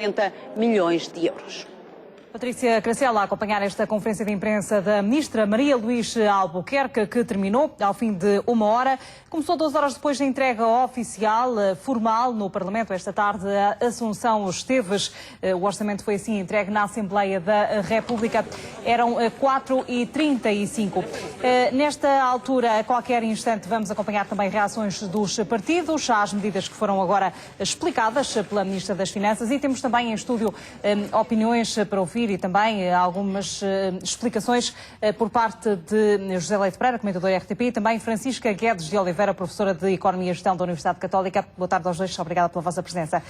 40 milhões de euros. Patrícia Cracela a acompanhar esta conferência de imprensa da Ministra Maria Luísa Albuquerque, que terminou ao fim de 1 hora. Começou 2 horas depois da entrega oficial, formal, no Parlamento. Esta tarde, a Assunção Esteves. O orçamento foi assim entregue na Assembleia da República. Eram 4h35. Nesta altura, a qualquer instante, vamos acompanhar também reações dos partidos às medidas que foram agora explicadas pela Ministra das Finanças. E temos também em estúdio opiniões para ouvir e também algumas explicações por parte de José Leite Pereira, comentador RTP, e também Francisca Guedes de Oliveira, professora de Economia e Gestão da Universidade Católica. Boa tarde aos dois, obrigada pela vossa presença.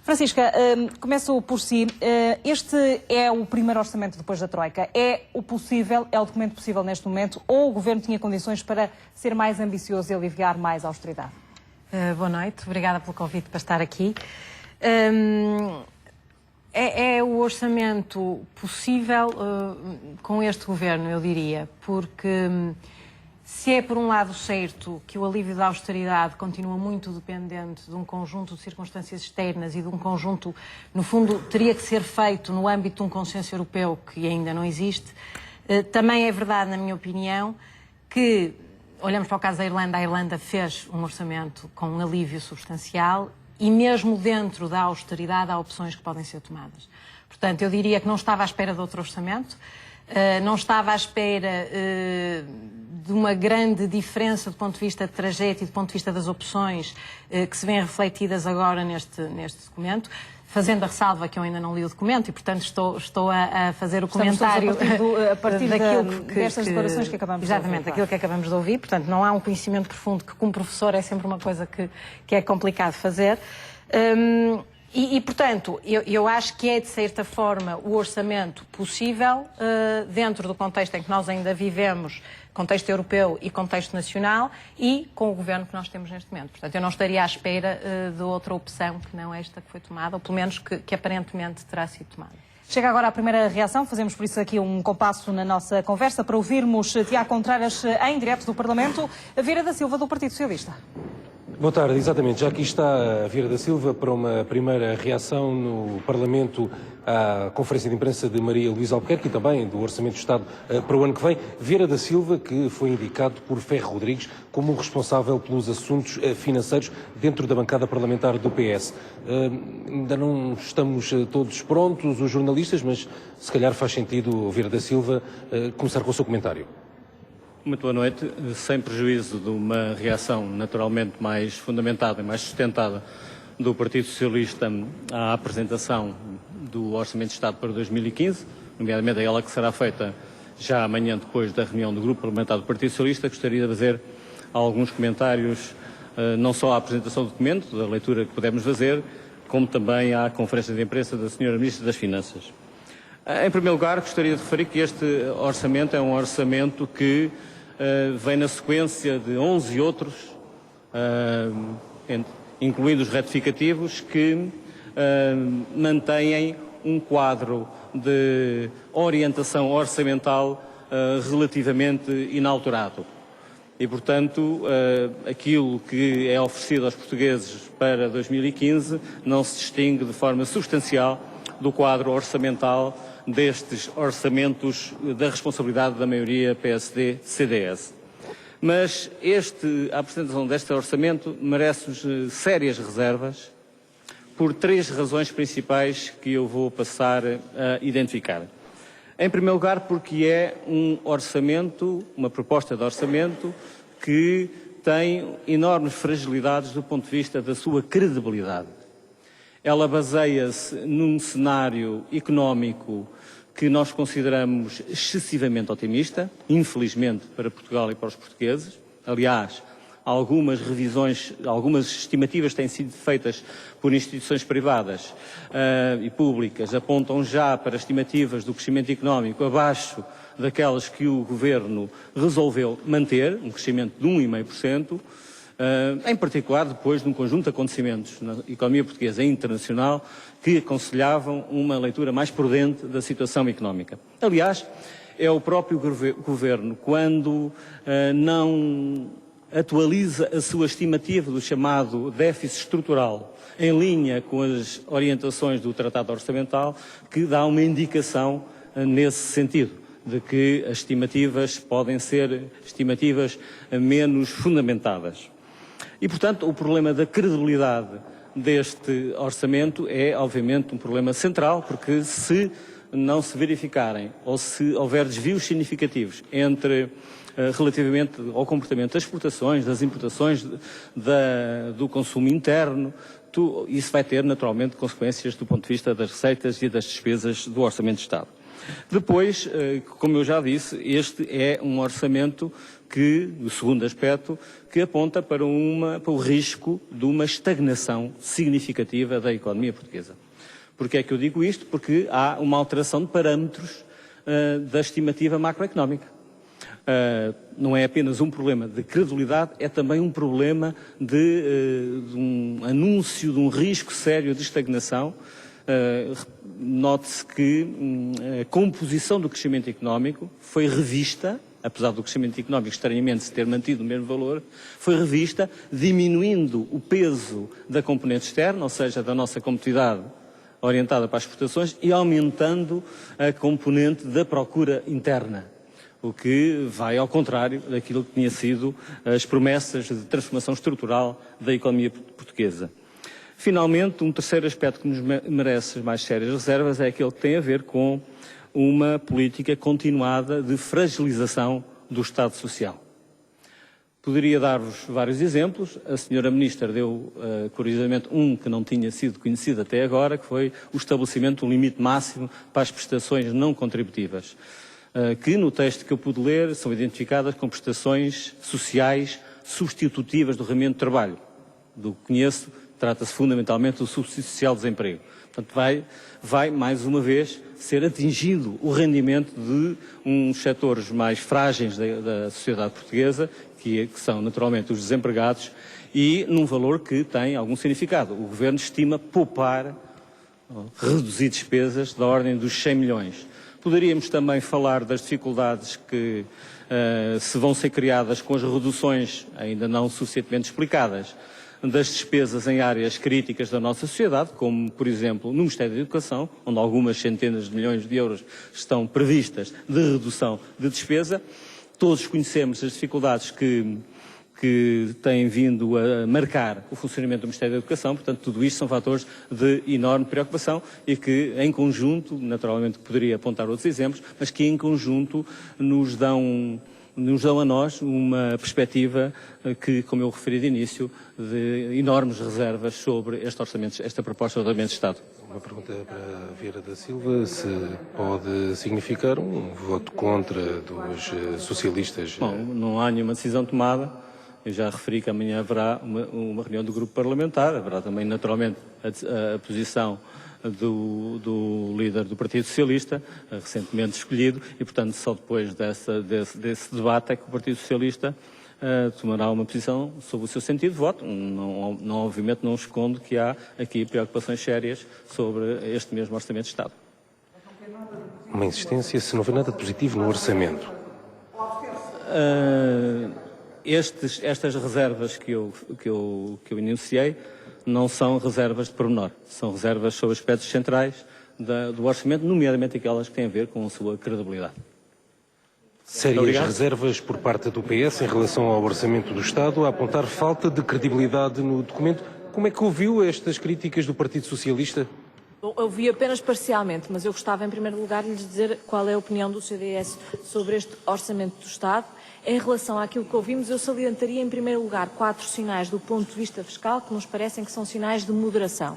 Francisca, começo por si. Este é o primeiro orçamento depois da Troika. É o possível, é o documento possível neste momento, ou o Governo tinha condições para ser mais ambicioso e aliviar mais a austeridade? Boa noite, obrigada pelo convite para estar aqui. É o orçamento possível com este governo, eu diria, porque se é, por um lado, certo que o alívio da austeridade continua muito dependente de um conjunto de circunstâncias externas e de um conjunto, no fundo, teria que ser feito no âmbito de um consenso europeu que ainda não existe, também é verdade, na minha opinião, que, olhamos para o caso da Irlanda, a Irlanda fez um orçamento com um alívio substancial. E mesmo dentro da austeridade há opções que podem ser tomadas. Portanto, eu diria que não estava à espera de outro orçamento, não estava à espera de uma grande diferença do ponto de vista de trajeto e do ponto de vista das opções que se vêem refletidas agora neste documento, fazendo a ressalva que eu ainda não li o documento e, portanto, estou a fazer o comentário a partir destas declarações que acabamos de ouvir. Exatamente, aquilo que acabamos de ouvir. Portanto, não há um conhecimento profundo que, como professor, é sempre uma coisa que é complicado fazer. Portanto, eu acho que é, de certa forma, o orçamento possível dentro do contexto em que nós ainda vivemos, contexto europeu e contexto nacional, e com o governo que nós temos neste momento. Portanto, eu não estaria à espera de outra opção que não esta que foi tomada, ou pelo menos que aparentemente terá sido tomada. Chega agora a primeira reação, fazemos por isso aqui um compasso na nossa conversa para ouvirmos Tiago Contreiras em direto do Parlamento, a Vieira da Silva do Partido Socialista. Boa tarde, exatamente. Já aqui está a Vieira da Silva para uma primeira reação no Parlamento à conferência de imprensa de Maria Luísa Albuquerque e também do Orçamento de Estado para o ano que vem. Vieira da Silva, que foi indicado por Ferro Rodrigues como responsável pelos assuntos financeiros dentro da bancada parlamentar do PS. Ainda não estamos todos prontos, os jornalistas, mas se calhar faz sentido, Vieira da Silva, começar com o seu comentário. Muito boa noite. Sem prejuízo de uma reação naturalmente mais fundamentada e mais sustentada do Partido Socialista à apresentação do Orçamento de Estado para 2015, nomeadamente aquela que será feita já amanhã depois da reunião do Grupo Parlamentar do Partido Socialista, gostaria de fazer alguns comentários não só à apresentação do documento, da leitura que pudemos fazer, como também à conferência de imprensa da Sra. Ministra das Finanças. Em primeiro lugar, gostaria de referir que este orçamento é um orçamento que vem na sequência de 11 outros, incluindo os retificativos, que mantêm um quadro de orientação orçamental relativamente inalterado. E, portanto, aquilo que é oferecido aos portugueses para 2015 não se distingue de forma substancial do quadro orçamental destes orçamentos da responsabilidade da maioria PSD-CDS. Mas a apresentação deste orçamento merece-nos sérias reservas por 3 razões principais que eu vou passar a identificar. Em primeiro lugar, porque é um orçamento, uma proposta de orçamento que tem enormes fragilidades do ponto de vista da sua credibilidade. Ela baseia-se num cenário económico que nós consideramos excessivamente otimista, infelizmente para Portugal e para os portugueses. Aliás, algumas revisões, algumas estimativas têm sido feitas por instituições privadas e públicas, apontam já para estimativas do crescimento económico abaixo daquelas que o Governo resolveu manter, um crescimento de 1,5%, em particular depois de um conjunto de acontecimentos na economia portuguesa e internacional que aconselhavam uma leitura mais prudente da situação económica. Aliás, é o próprio Governo, quando não atualiza a sua estimativa do chamado déficit estrutural em linha com as orientações do Tratado Orçamental, que dá uma indicação nesse sentido, de que as estimativas podem ser estimativas menos fundamentadas. E, portanto, o problema da credibilidade deste orçamento é, obviamente, um problema central, porque se não se verificarem ou se houver desvios significativos relativamente ao comportamento das exportações, das importações, do consumo interno, isso vai ter naturalmente consequências do ponto de vista das receitas e das despesas do Orçamento de Estado. Depois, como eu já disse, este é um orçamento que, o segundo aspecto, que aponta para o risco de uma estagnação significativa da economia portuguesa. Porquê é que eu digo isto? Porque há uma alteração de parâmetros da estimativa macroeconómica. Não é apenas um problema de credibilidade, é também um problema de um anúncio de um risco sério de estagnação. Note-se que a composição do crescimento económico foi revista, apesar do crescimento económico estranhamente se ter mantido o mesmo valor, foi revista diminuindo o peso da componente externa, ou seja, da nossa competitividade orientada para as exportações, e aumentando a componente da procura interna, o que vai ao contrário daquilo que tinha sido as promessas de transformação estrutural da economia portuguesa. Finalmente, um terceiro aspecto que nos merece mais sérias reservas é aquele que tem a ver com uma política continuada de fragilização do Estado Social. Poderia dar-vos vários exemplos. A senhora Ministra deu, curiosamente, um que não tinha sido conhecido até agora, que foi o estabelecimento de um limite máximo para as prestações não contributivas, que no texto que eu pude ler são identificadas como prestações sociais substitutivas do rendimento de trabalho. Do que conheço, trata-se fundamentalmente do subsídio social de desemprego. Portanto, vai mais uma vez ser atingido o rendimento de uns setores mais frágeis da sociedade portuguesa, que são naturalmente os desempregados, e num valor que tem algum significado. O Governo estima poupar, reduzir despesas da ordem dos 100 milhões. Poderíamos também falar das dificuldades que se vão ser criadas com as reduções ainda não suficientemente explicadas das despesas em áreas críticas da nossa sociedade, como, por exemplo, no Ministério da Educação, onde algumas centenas de milhões de euros estão previstas de redução de despesa. Todos conhecemos as dificuldades que têm vindo a marcar o funcionamento do Ministério da Educação, portanto, tudo isto são fatores de enorme preocupação e que, em conjunto, naturalmente poderia apontar outros exemplos, mas que, em conjunto, nos dão a nós uma perspectiva que, como eu referi de início, de enormes reservas sobre esta proposta do Orçamento de Estado. Uma pergunta para Vieira da Silva, se pode significar um voto contra dos socialistas? Bom, não há nenhuma decisão tomada. Eu já referi que amanhã haverá uma reunião do grupo parlamentar, haverá também, naturalmente, a posição do líder do Partido Socialista, recentemente escolhido, e, portanto, só depois desse debate é que o Partido Socialista tomará uma posição sobre o seu sentido de voto. Obviamente não escondo que há aqui preocupações sérias sobre este mesmo Orçamento de Estado. Uma insistência, se não houver nada de positivo no orçamento. Estas reservas que eu enunciei não são reservas de pormenor, são reservas sobre aspectos centrais do orçamento, nomeadamente aquelas que têm a ver com a sua credibilidade. Sérias reservas por parte do PS em relação ao orçamento do Estado, a apontar falta de credibilidade no documento. Como é que ouviu estas críticas do Partido Socialista? Eu vi apenas parcialmente, mas eu gostava em primeiro lugar de lhes dizer qual é a opinião do CDS sobre este Orçamento do Estado. Em relação àquilo que ouvimos, eu salientaria em primeiro lugar 4 sinais do ponto de vista fiscal que nos parecem que são sinais de moderação.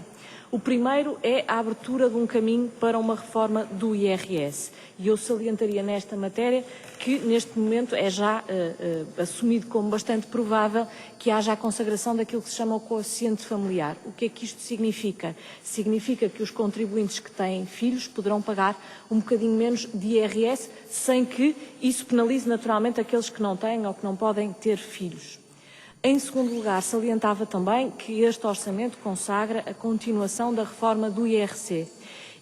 O primeiro é a abertura de um caminho para uma reforma do IRS. E eu salientaria nesta matéria que, neste momento, é já assumido como bastante provável que haja a consagração daquilo que se chama o quociente familiar. O que é que isto significa? Significa que os contribuintes que têm filhos poderão pagar um bocadinho menos de IRS, sem que isso penalize naturalmente aqueles que não têm ou que não podem ter filhos. Em segundo lugar, salientava também que este orçamento consagra a continuação da reforma do IRC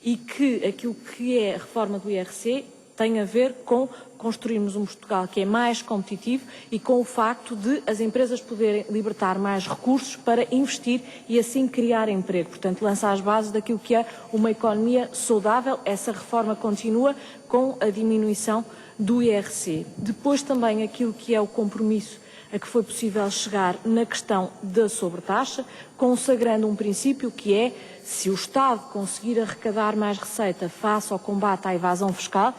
e que aquilo que é a reforma do IRC tem a ver com construirmos um Portugal que é mais competitivo e com o facto de as empresas poderem libertar mais recursos para investir e assim criar emprego. Portanto, lança as bases daquilo que é uma economia saudável. Essa reforma continua com a diminuição do IRC. Depois também aquilo que é o compromisso a que foi possível chegar na questão da sobretaxa, consagrando um princípio que é, se o Estado conseguir arrecadar mais receita face ao combate à evasão fiscal,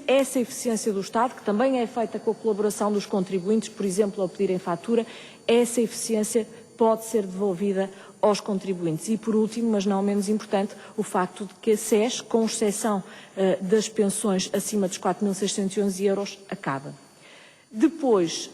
essa eficiência do Estado, que também é feita com a colaboração dos contribuintes, por exemplo, ao pedirem fatura, essa eficiência pode ser devolvida aos contribuintes. E, por último, mas não menos importante, o facto de que a SES, com exceção das pensões acima dos 4.611 euros, acaba. Depois,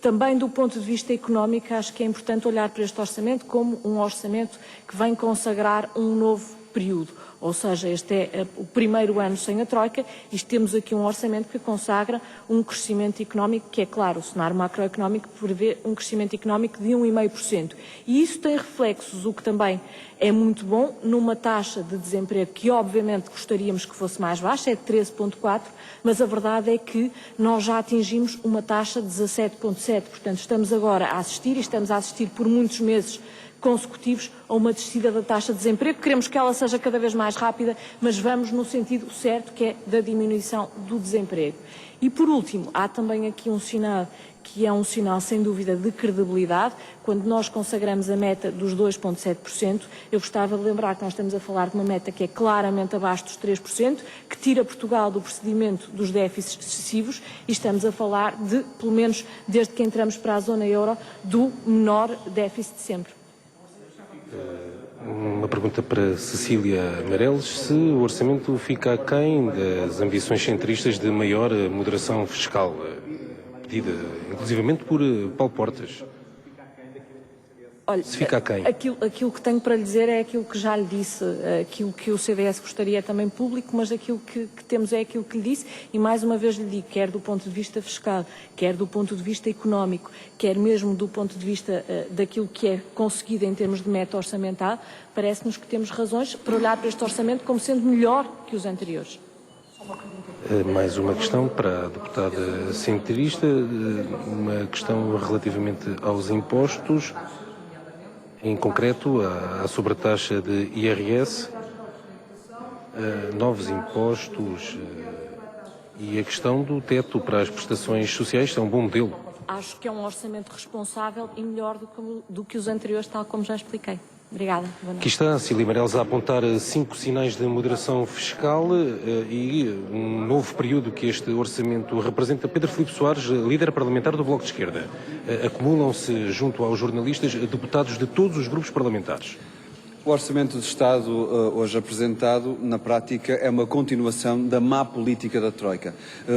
também do ponto de vista económico, acho que é importante olhar para este orçamento como um orçamento que vem consagrar um novo período. Ou seja, este é o primeiro ano sem a Troika e temos aqui um orçamento que consagra um crescimento económico que, é claro, o cenário macroeconómico prevê um crescimento económico de 1,5%. E isso tem reflexos, o que também é muito bom, numa taxa de desemprego que obviamente gostaríamos que fosse mais baixa, é de 13,4%, mas a verdade é que nós já atingimos uma taxa de 17,7%. Portanto, estamos agora a assistir, e estamos a assistir por muitos meses consecutivos a uma descida da taxa de desemprego. Queremos que ela seja cada vez mais rápida, mas vamos no sentido certo, que é da diminuição do desemprego. E, por último, há também aqui um sinal que é um sinal, sem dúvida, de credibilidade. Quando nós consagramos a meta dos 2,7%, eu gostava de lembrar que nós estamos a falar de uma meta que é claramente abaixo dos 3%, que tira Portugal do procedimento dos déficits excessivos e estamos a falar de, pelo menos desde que entramos para a zona euro, do menor déficit de sempre. Uma pergunta para Cecília Meirelles. Se o orçamento fica aquém das ambições centristas de maior moderação fiscal, pedida inclusivamente por Paulo Portas, Olha, se fica aquém? Aquilo que tenho para lhe dizer é aquilo que já lhe disse, aquilo que o CDS gostaria é também público, mas aquilo que temos é aquilo que lhe disse e mais uma vez lhe digo, quer do ponto de vista fiscal, quer do ponto de vista económico, quer mesmo do ponto de vista daquilo que é conseguido em termos de meta orçamental, parece-nos que temos razões para olhar para este orçamento como sendo melhor que os anteriores. Mais uma questão para a deputada centrista, uma questão relativamente aos impostos, em concreto à sobretaxa de IRS, novos impostos e a questão do teto para as prestações sociais. É um bom modelo. Acho que é um orçamento responsável e melhor do que os anteriores, tal como já expliquei. Obrigada. Aqui está Cecília Meirelles a apontar 5 sinais de moderação fiscal e um novo período que este orçamento representa. Pedro Filipe Soares, líder parlamentar do Bloco de Esquerda. Acumulam-se junto aos jornalistas deputados de todos os grupos parlamentares. O Orçamento de Estado hoje apresentado, na prática, é uma continuação da má política da Troika.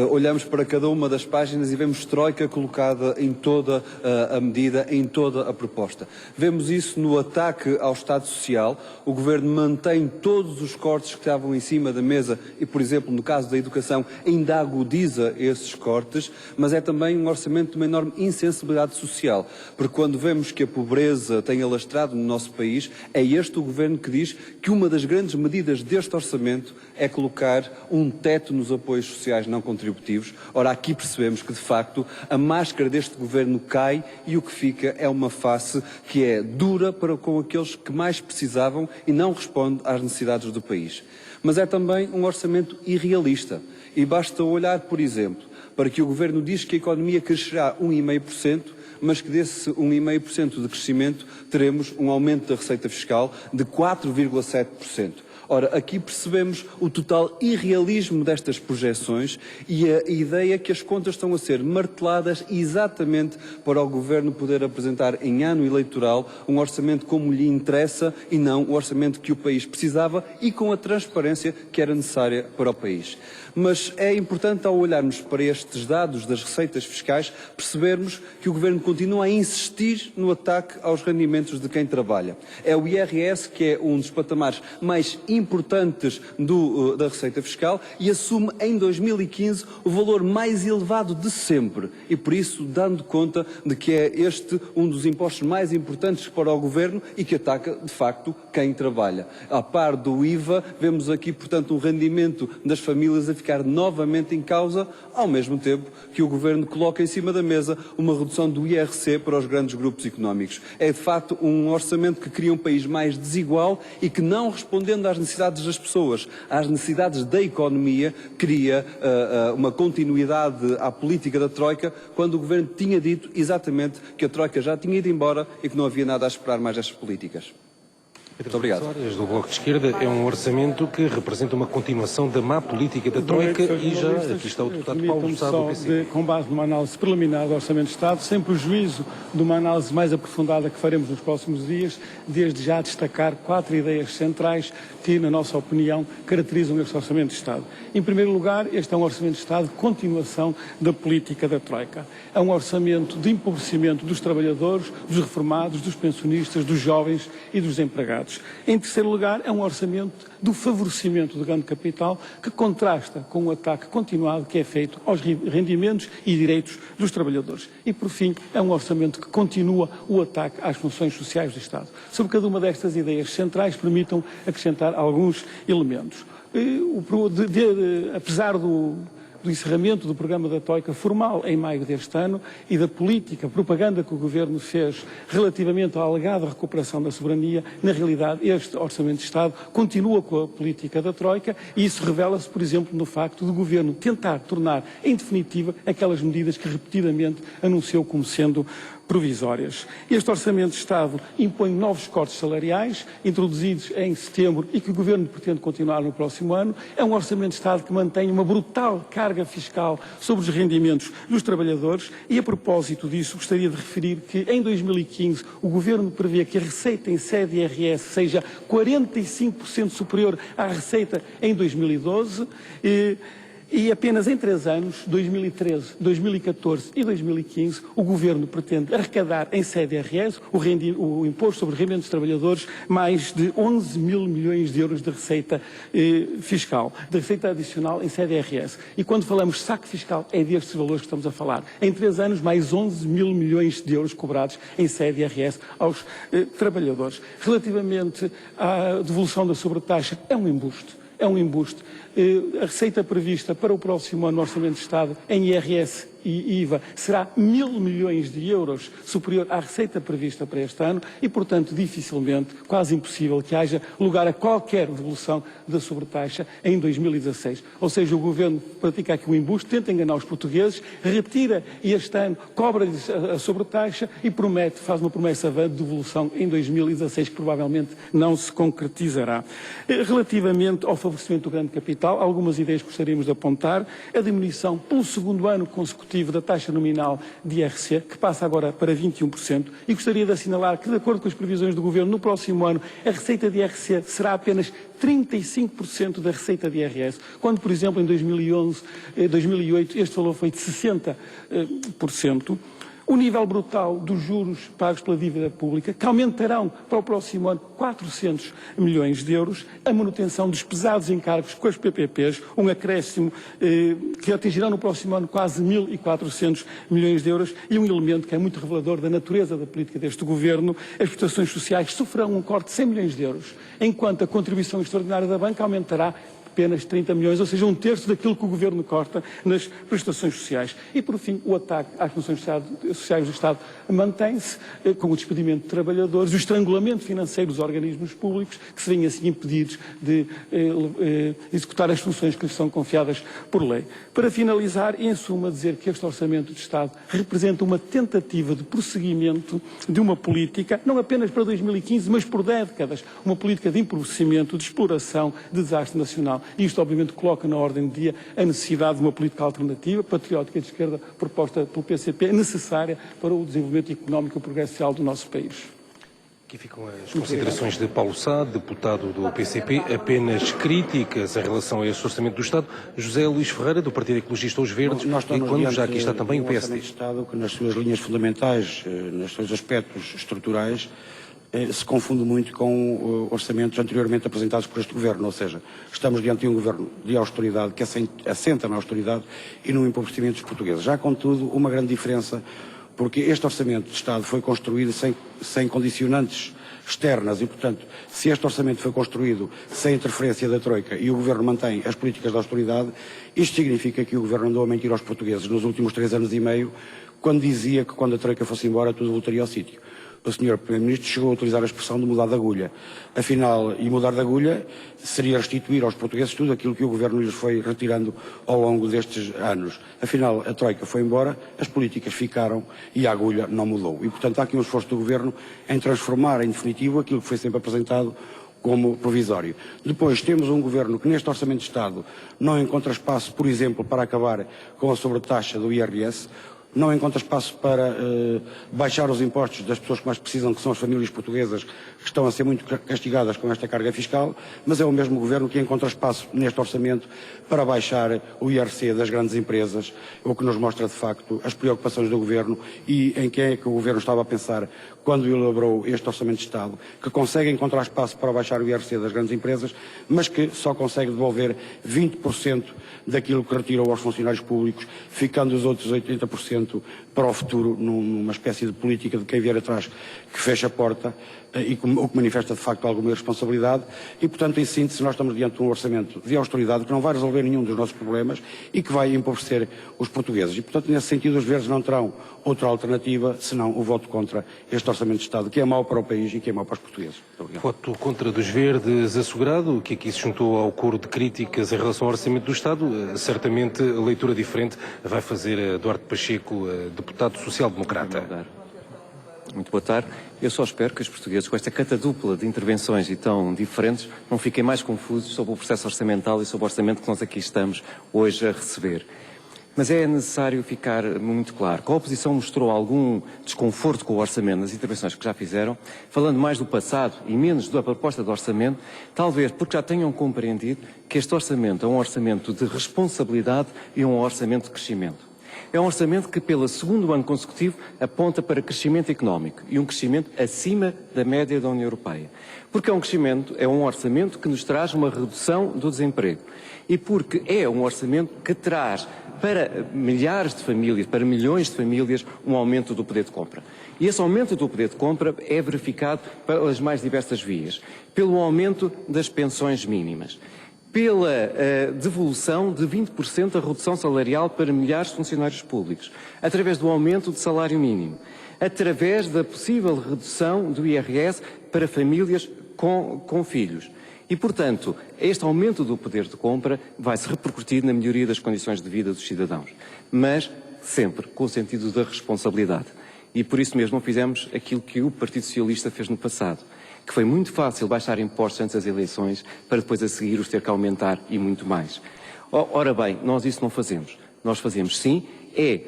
Olhamos para cada uma das páginas e vemos Troika colocada em toda a medida, em toda a proposta. Vemos isso no ataque ao Estado Social. O Governo mantém todos os cortes que estavam em cima da mesa e, por exemplo, no caso da educação, ainda agudiza esses cortes, mas é também um orçamento de uma enorme insensibilidade social, porque quando vemos que a pobreza tem alastrado no nosso país, é este o Governo que diz que uma das grandes medidas deste orçamento é colocar um teto nos apoios sociais não contributivos. Ora, aqui percebemos que, de facto, a máscara deste Governo cai e o que fica é uma face que é dura para com aqueles que mais precisavam e não responde às necessidades do país. Mas é também um orçamento irrealista e basta olhar, por exemplo, para que o Governo diz que a economia crescerá 1,5%, mas que desse 1,5% de crescimento teremos um aumento da receita fiscal de 4,7%. Ora, aqui percebemos o total irrealismo destas projeções e a ideia que as contas estão a ser marteladas exatamente para o Governo poder apresentar em ano eleitoral um orçamento como lhe interessa e não o orçamento que o país precisava e com a transparência que era necessária para o país. Mas é importante, ao olharmos para estes dados das receitas fiscais, percebermos que o Governo continua a insistir no ataque aos rendimentos de quem trabalha. É o IRS que é um dos patamares mais importantes da receita fiscal e assume em 2015 o valor mais elevado de sempre. E por isso, dando conta de que é este um dos impostos mais importantes para o Governo e que ataca, de facto, quem trabalha. A par do IVA, vemos aqui, portanto, um rendimento das famílias a ficar novamente em causa, ao mesmo tempo que o Governo coloca em cima da mesa uma redução do IRC para os grandes grupos económicos. É, de facto, um orçamento que cria um país mais desigual e que, não respondendo às necessidades das pessoas, às necessidades da economia, cria uma continuidade à política da Troika, quando o Governo tinha dito exatamente que a Troika já tinha ido embora e que não havia nada a esperar mais destas políticas. Muito obrigado. Do Bloco de Esquerda é um orçamento que representa uma continuação da má política da Troika e já aqui está o deputado Paulo Sá do PCP. Com base numa análise preliminar do Orçamento de Estado, sem prejuízo de uma análise mais aprofundada que faremos nos próximos dias, desde já destacar 4 ideias centrais que, na nossa opinião, caracterizam este Orçamento de Estado. Em primeiro lugar, este é um Orçamento de Estado de continuação da política da Troika. É um orçamento de empobrecimento dos trabalhadores, dos reformados, dos pensionistas, dos jovens e dos empregados. Em terceiro lugar, é um orçamento do favorecimento do grande capital que contrasta com o ataque continuado que é feito aos rendimentos e direitos dos trabalhadores. E, por fim, é um orçamento que continua o ataque às funções sociais do Estado. Sobre cada uma destas ideias centrais, permitam acrescentar alguns elementos. Apesar do encerramento do programa da Troika formal em maio deste ano e da política, propaganda que o Governo fez relativamente à alegada recuperação da soberania, na realidade este Orçamento de Estado continua com a política da Troika e isso revela-se, por exemplo, no facto do Governo tentar tornar em definitiva aquelas medidas que repetidamente anunciou como sendo provisórias. Este Orçamento de Estado impõe novos cortes salariais, introduzidos em setembro e que o Governo pretende continuar no próximo ano. É um Orçamento de Estado que mantém uma brutal carga fiscal sobre os rendimentos dos trabalhadores e, a propósito disso, gostaria de referir que em 2015 o Governo prevê que a receita em sede IRS seja 45% superior à receita em 2012 e apenas em 3 anos, 2013, 2014 e 2015, o Governo pretende arrecadar em sede IRS, o Imposto sobre o Rendimento dos Trabalhadores, mais de 11 mil milhões de euros de receita fiscal, de receita adicional em sede IRS. E quando falamos de saque fiscal, é destes valores que estamos a falar. Em 3 anos, mais 11 mil milhões de euros cobrados em sede IRS aos trabalhadores. Relativamente à devolução da sobretaxa, é um embuste. É um embuste. A receita prevista para o próximo ano no Orçamento de Estado em IRS e IVA será 1.000 milhões de euros superior à receita prevista para este ano e, portanto, dificilmente, quase impossível que haja lugar a qualquer devolução da sobretaxa em 2016. Ou seja, o Governo pratica aqui um embuste, tenta enganar os portugueses, retira este ano, cobra-lhes a sobretaxa e faz uma promessa avante de devolução em 2016 que provavelmente não se concretizará. Relativamente ao favorecimento do grande capital, algumas ideias que gostaríamos de apontar. A diminuição pelo segundo ano consecutivo da taxa nominal de IRC, que passa agora para 21%, e gostaria de assinalar que, de acordo com as previsões do Governo, no próximo ano a receita de IRC será apenas 35% da receita de IRS, quando, por exemplo, em 2008 este valor foi de 60%. O nível brutal dos juros pagos pela dívida pública, que aumentarão para o próximo ano 400 milhões de euros, a manutenção dos pesados encargos com as PPPs, um acréscimo que atingirá no próximo ano quase 1.400 milhões de euros e um elemento que é muito revelador da natureza da política deste Governo, as prestações sociais sofrerão um corte de 100 milhões de euros, enquanto a contribuição extraordinária da banca aumentará apenas 30 milhões, ou seja, 1/3 daquilo que o Governo corta nas prestações sociais. E, por fim, o ataque às funções sociais do Estado mantém-se com o despedimento de trabalhadores, o estrangulamento financeiro dos organismos públicos, que se veem assim impedidos de executar as funções que lhes são confiadas por lei. Para finalizar, em suma, dizer que este Orçamento de Estado representa uma tentativa de prosseguimento de uma política, não apenas para 2015, mas por décadas, uma política de empobrecimento, de exploração, de desastre nacional. E isto, obviamente, coloca na ordem do dia a necessidade de uma política alternativa, patriótica de esquerda, proposta pelo PCP, necessária para o desenvolvimento económico e o progresso social do nosso país. Aqui ficam as considerações de Paulo Sá, deputado do PCP, apenas críticas em relação a este Orçamento do Estado. José Luís Ferreira, do Partido Ecologista Os Verdes, e quando já aqui está também o PSD. Orçamento de Estado que nas suas linhas fundamentais, nos seus aspectos estruturais, se confunde muito com orçamentos anteriormente apresentados por este Governo, ou seja, estamos diante de um Governo de austeridade que assenta na austeridade e no empobrecimento dos portugueses. Já, contudo, uma grande diferença, porque este Orçamento de Estado foi construído sem condicionantes externas e, portanto, se este orçamento foi construído sem interferência da Troika e o Governo mantém as políticas de austeridade, isto significa que o Governo andou a mentir aos portugueses nos últimos 3 anos e meio, quando dizia que quando a Troika fosse embora tudo voltaria ao sítio. O Sr. Primeiro-Ministro chegou a utilizar a expressão de mudar de agulha. Afinal, e mudar de agulha seria restituir aos portugueses tudo aquilo que o Governo lhes foi retirando ao longo destes anos. Afinal, a Troika foi embora, as políticas ficaram e a agulha não mudou. E, portanto, há aqui um esforço do Governo em transformar em definitivo aquilo que foi sempre apresentado como provisório. Depois temos um Governo que neste Orçamento de Estado não encontra espaço, por exemplo, para acabar com a sobretaxa do IRS, não encontra espaço para baixar os impostos das pessoas que mais precisam, que são as famílias portuguesas, que estão a ser muito castigadas com esta carga fiscal, mas é o mesmo Governo que encontra espaço neste orçamento para baixar o IRC das grandes empresas, o que nos mostra de facto as preocupações do Governo e em quem é que o Governo estava a pensar quando elaborou este Orçamento de Estado, que consegue encontrar espaço para baixar o IRC das grandes empresas, mas que só consegue devolver 20% daquilo que retirou aos funcionários públicos, ficando os outros 80% para o futuro, numa espécie de política de quem vier atrás que fecha a porta, o que manifesta de facto alguma irresponsabilidade e, portanto, em síntese, nós estamos diante de um orçamento de austeridade que não vai resolver nenhum dos nossos problemas e que vai empobrecer os portugueses. E, portanto, nesse sentido, os verdes não terão outra alternativa senão o voto contra este Orçamento de Estado, que é mau para o país e que é mau para os portugueses. Muito obrigado. Voto contra dos verdes assegurado, que aqui se juntou ao coro de críticas em relação ao Orçamento do Estado. Certamente a leitura diferente vai fazer Duarte Pacheco, deputado social-democrata. Muito boa tarde. Eu só espero que os portugueses, com esta catadupla de intervenções e tão diferentes, não fiquem mais confusos sobre o processo orçamental e sobre o orçamento que nós aqui estamos hoje a receber. Mas é necessário ficar muito claro que a oposição mostrou algum desconforto com o orçamento nas intervenções que já fizeram, falando mais do passado e menos da proposta de orçamento, talvez porque já tenham compreendido que este orçamento é um orçamento de responsabilidade e um orçamento de crescimento. É um orçamento que, pelo segundo ano consecutivo, aponta para crescimento económico e um crescimento acima da média da União Europeia. Porque é um orçamento que nos traz uma redução do desemprego e porque é um orçamento que traz para milhares de famílias, para milhões de famílias, um aumento do poder de compra. E esse aumento do poder de compra é verificado pelas mais diversas vias. Pelo aumento das pensões mínimas, pela devolução de 20% da redução salarial para milhares de funcionários públicos, através do aumento do salário mínimo, através da possível redução do IRS para famílias com filhos. E, portanto, este aumento do poder de compra vai se repercutir na melhoria das condições de vida dos cidadãos, mas sempre com o sentido da responsabilidade. E por isso mesmo fizemos aquilo que o Partido Socialista fez no passado, que foi muito fácil baixar impostos antes das eleições para depois a seguir os ter que aumentar e muito mais. Ora bem, nós isso não fazemos. Nós fazemos sim, é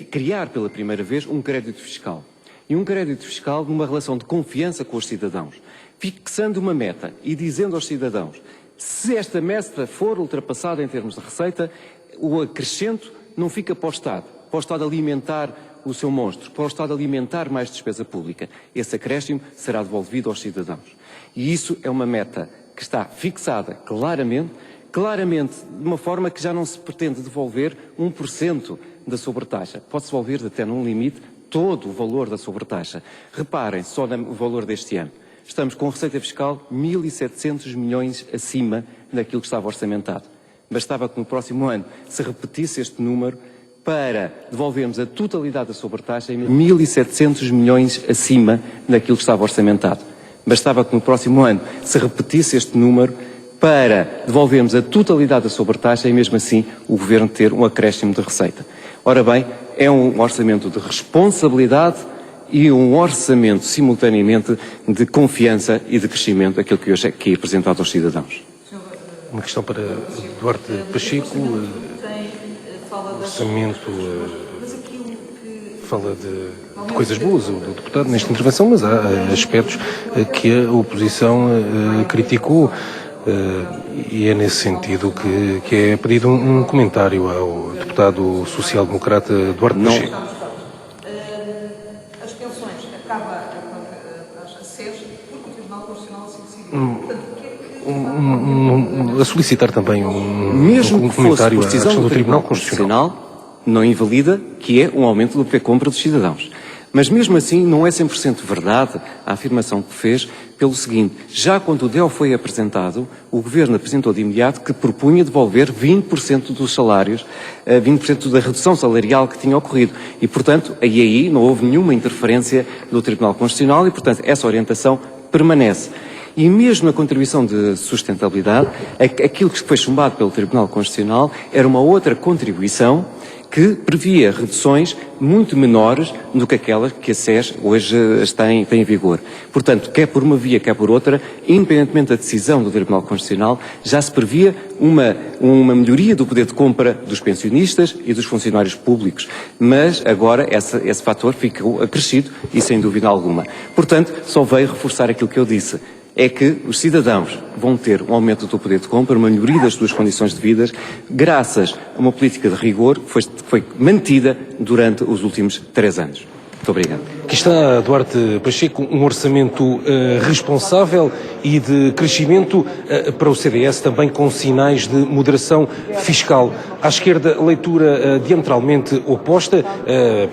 criar pela primeira vez um crédito fiscal. E um crédito fiscal numa relação de confiança com os cidadãos, fixando uma meta e dizendo aos cidadãos, se esta meta for ultrapassada em termos de receita, o acrescento não fica para o Estado alimentar o seu monstro, para o Estado alimentar mais despesa pública. Esse acréscimo será devolvido aos cidadãos. E isso é uma meta que está fixada claramente, de uma forma que já não se pretende devolver 1% da sobretaxa. Pode-se devolver até num limite todo o valor da sobretaxa. Reparem, só no valor deste ano. Estamos com receita fiscal 1.700 milhões acima daquilo que estava orçamentado. Bastava que no próximo ano se repetisse este número para devolvermos a totalidade da sobretaxa em 1.700 milhões acima daquilo que estava orçamentado. Bastava que no próximo ano se repetisse este número para devolvermos a totalidade da sobretaxa e mesmo assim o Governo ter um acréscimo de receita. Ora bem, é um orçamento de responsabilidade e um orçamento simultaneamente de confiança e de crescimento, aquilo que hoje é aqui apresentado aos cidadãos. Uma questão para Duarte Pacheco. O orçamento fala de coisas boas, o deputado, nesta intervenção, mas há aspectos que a oposição criticou e é nesse sentido que é pedido um comentário ao deputado social-democrata Duarte Pacheco. As pensões, acaba a solicitar também Mesmo um que fosse comentário por à decisão questão do do Tribunal Constitucional. não invalida que é um aumento do poder de compra dos cidadãos. Mas mesmo assim não é 100% verdade a afirmação que fez, pelo seguinte: já quando o DEO foi apresentado, o Governo apresentou de imediato que propunha devolver 20% dos salários, 20% da redução salarial que tinha ocorrido. E, portanto, aí não houve nenhuma interferência do Tribunal Constitucional e, portanto, essa orientação permanece. E mesmo a contribuição de sustentabilidade, aquilo que foi chumbado pelo Tribunal Constitucional era uma outra contribuição que previa reduções muito menores do que aquelas que a SES hoje tem em vigor. Portanto, quer por uma via, quer por outra, independentemente da decisão do Tribunal Constitucional, já se previa uma melhoria do poder de compra dos pensionistas e dos funcionários públicos. Mas agora esse fator ficou acrescido e sem dúvida alguma. Portanto, só veio reforçar aquilo que eu disse. É que os cidadãos vão ter um aumento do poder de compra, uma melhoria das suas condições de vida, graças a uma política de rigor que foi mantida durante os últimos 3 anos. Muito obrigado. Aqui está, Duarte Pacheco, um orçamento responsável e de crescimento para o CDS, também com sinais de moderação fiscal. À esquerda, leitura diametralmente oposta,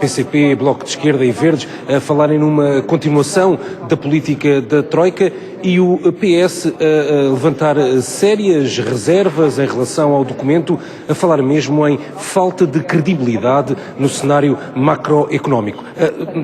PCP, Bloco de Esquerda e Verdes a falarem numa continuação da política da Troika e o PS a levantar sérias reservas em relação ao documento, a falar mesmo em falta de credibilidade no cenário macroeconómico.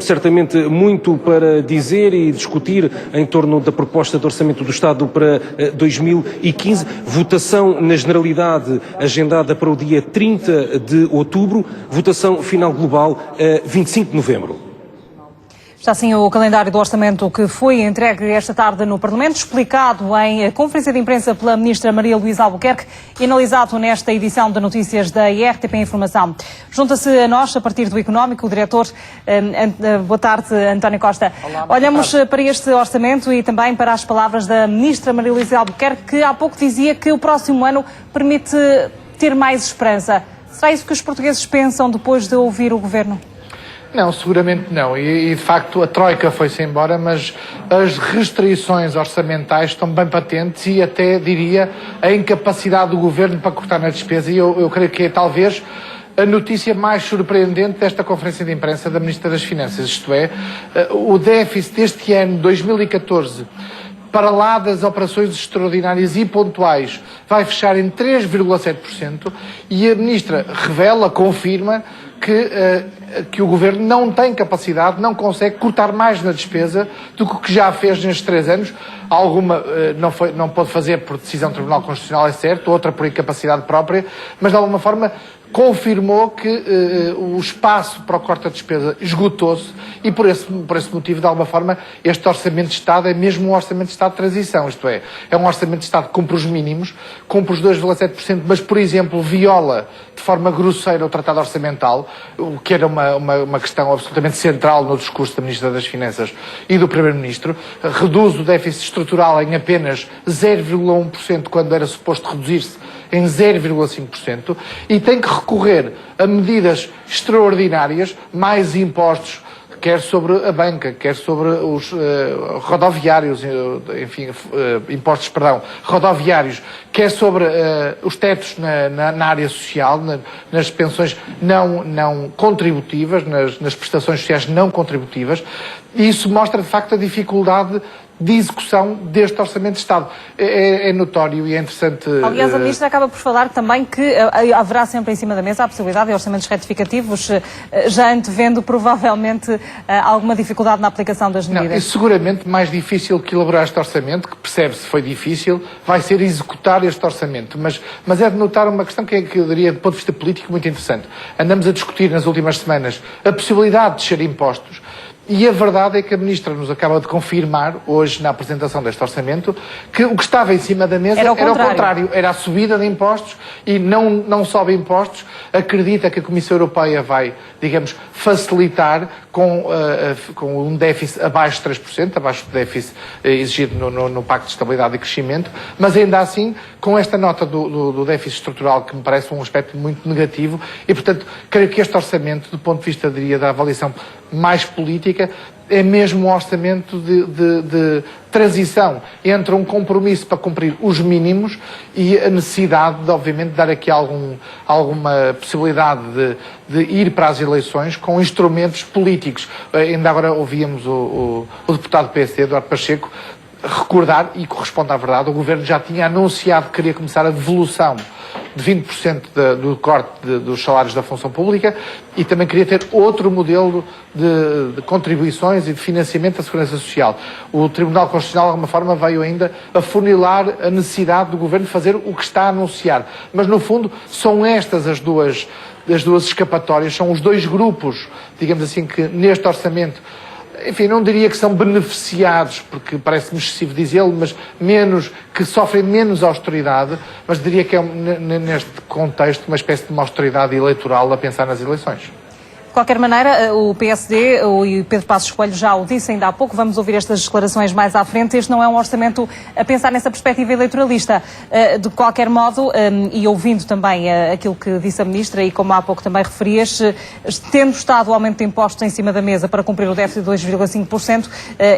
Certamente muito para dizer e discutir em torno da proposta de orçamento do Estado para 2015, votação na Generalidade agendada para o dia 30 de outubro, votação final global 25 de novembro. Está assim o calendário do orçamento que foi entregue esta tarde no Parlamento, explicado em conferência de imprensa pela Ministra Maria Luísa Albuquerque e analisado nesta edição de notícias da RTP Informação. Junta-se a nós, a partir do Económico, o diretor. Boa tarde, António Costa. Olá, olhamos para este orçamento e também para as palavras da Ministra Maria Luísa Albuquerque, que há pouco dizia que o próximo ano permite ter mais esperança. Será isso que os portugueses pensam depois de ouvir o Governo? Não, seguramente não. E de facto a Troika foi-se embora, mas as restrições orçamentais estão bem patentes e até, diria, a incapacidade do Governo para cortar na despesa. E eu creio que é talvez a notícia mais surpreendente desta conferência de imprensa da Ministra das Finanças. Isto é, o déficit deste ano, 2014, para lá das operações extraordinárias e pontuais, vai fechar em 3,7% e a Ministra revela, confirma, que o Governo não tem capacidade, não consegue cortar mais na despesa do que o que já fez nestes 3 anos. Alguma não pôde fazer por decisão do Tribunal Constitucional, é certo, outra por incapacidade própria, mas de alguma forma confirmou que o espaço para o corte da despesa esgotou-se e por esse motivo, de alguma forma, este Orçamento de Estado é mesmo um Orçamento de Estado de transição, isto é um Orçamento de Estado que cumpre os mínimos, cumpre os 2,7%, mas, por exemplo, viola de forma grosseira o Tratado Orçamental, o que era uma questão absolutamente central no discurso da Ministra das Finanças e do Primeiro-Ministro, reduz o déficit estrutural em apenas 0,1% quando era suposto reduzir-se em 0,5% e tem que recorrer a medidas extraordinárias, mais impostos, quer sobre a banca, quer sobre os rodoviários, enfim, rodoviários, quer sobre os tetos na área social, nas pensões não contributivas, nas prestações sociais não contributivas. E isso mostra, de facto, a dificuldade de execução deste Orçamento de Estado. É notório e é interessante... Aliás, a Ministra acaba por falar também que haverá sempre em cima da mesa a possibilidade de orçamentos retificativos, já antevendo provavelmente alguma dificuldade na aplicação das medidas. Não, é seguramente mais difícil que elaborar este orçamento, que percebe-se foi difícil, vai ser executar este orçamento. Mas é de notar uma questão que eu diria, do ponto de vista político, muito interessante. Andamos a discutir nas últimas semanas a possibilidade de descer impostos. E a verdade é que a Ministra nos acaba de confirmar, hoje na apresentação deste orçamento, que o que estava em cima da mesa era o contrário. Era a subida de impostos e não sobe impostos. Acredita que a Comissão Europeia vai, digamos, facilitar com um déficit abaixo de 3%, abaixo do déficit exigido no Pacto de Estabilidade e Crescimento, mas ainda assim, com esta nota do déficit estrutural, que me parece um aspecto muito negativo, e portanto, creio que este orçamento, do ponto de vista, diria, da avaliação mais política, é mesmo um orçamento de transição entre um compromisso para cumprir os mínimos e a necessidade de, obviamente, dar aqui alguma possibilidade de ir para as eleições com instrumentos políticos. Ainda agora ouvíamos o deputado do PSD, Eduardo Pacheco, recordar, e corresponde à verdade, o Governo já tinha anunciado que queria começar a devolução de 20% do corte dos salários da função pública e também queria ter outro modelo de contribuições e de financiamento da Segurança Social. O Tribunal Constitucional, de alguma forma, veio ainda afunilar a necessidade do Governo de fazer o que está a anunciar. Mas, no fundo, são estas as duas escapatórias, são os dois grupos, digamos assim, que neste orçamento, enfim, não diria que são beneficiados, porque parece-me excessivo dizê-lo, mas que sofrem menos austeridade, mas diria que é, neste contexto, uma espécie de uma austeridade eleitoral a pensar nas eleições. De qualquer maneira, o PSD e Pedro Passos Coelho já o disse ainda há pouco, vamos ouvir estas declarações mais à frente. Este não é um orçamento a pensar nessa perspectiva eleitoralista. De qualquer modo, e ouvindo também aquilo que disse a Ministra e como há pouco também referias, tendo estado o aumento de impostos em cima da mesa para cumprir o déficit de 2,5%,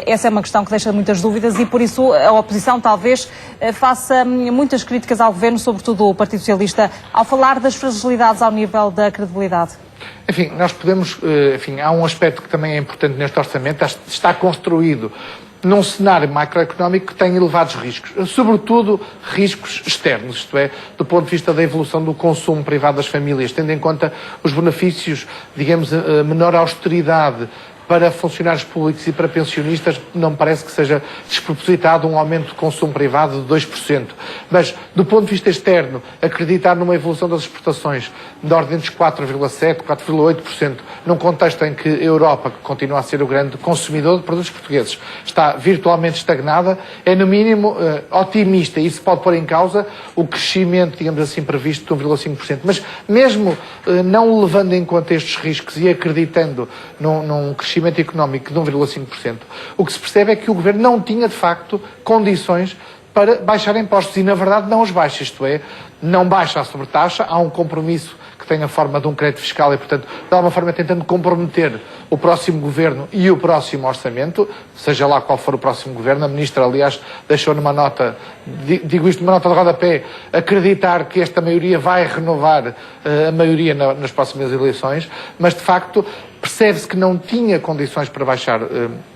essa é uma questão que deixa muitas dúvidas e por isso a oposição talvez faça muitas críticas ao Governo, sobretudo o Partido Socialista, ao falar das fragilidades ao nível da credibilidade. Enfim, nós podemos, há um aspecto que também é importante neste orçamento, está construído num cenário macroeconómico que tem elevados riscos, sobretudo riscos externos, isto é, do ponto de vista da evolução do consumo privado das famílias, tendo em conta os benefícios, digamos, a menor austeridade para funcionários públicos e para pensionistas, não me parece que seja despropositado um aumento de consumo privado de 2%. Mas, do ponto de vista externo, acreditar numa evolução das exportações de ordem dos 4,7%, 4,8%, num contexto em que a Europa, que continua a ser o grande consumidor de produtos portugueses, está virtualmente estagnada, é, no mínimo, otimista. Isso pode pôr em causa o crescimento, digamos assim, previsto de 1,5%. Mas, mesmo não levando em conta estes riscos e acreditando num crescimento económico de 1,5%, o que se percebe é que o Governo não tinha, de facto, condições para baixar impostos e, na verdade, não os baixa, isto é, não baixa a sobretaxa, há um compromisso que tem a forma de um crédito fiscal e, portanto, de alguma forma tentando comprometer o próximo Governo e o próximo orçamento, seja lá qual for o próximo Governo. A Ministra, aliás, deixou numa nota, digo isto numa nota de rodapé, acreditar que esta maioria vai renovar a maioria nas próximas eleições, mas, de facto, percebe-se que não tinha condições para baixar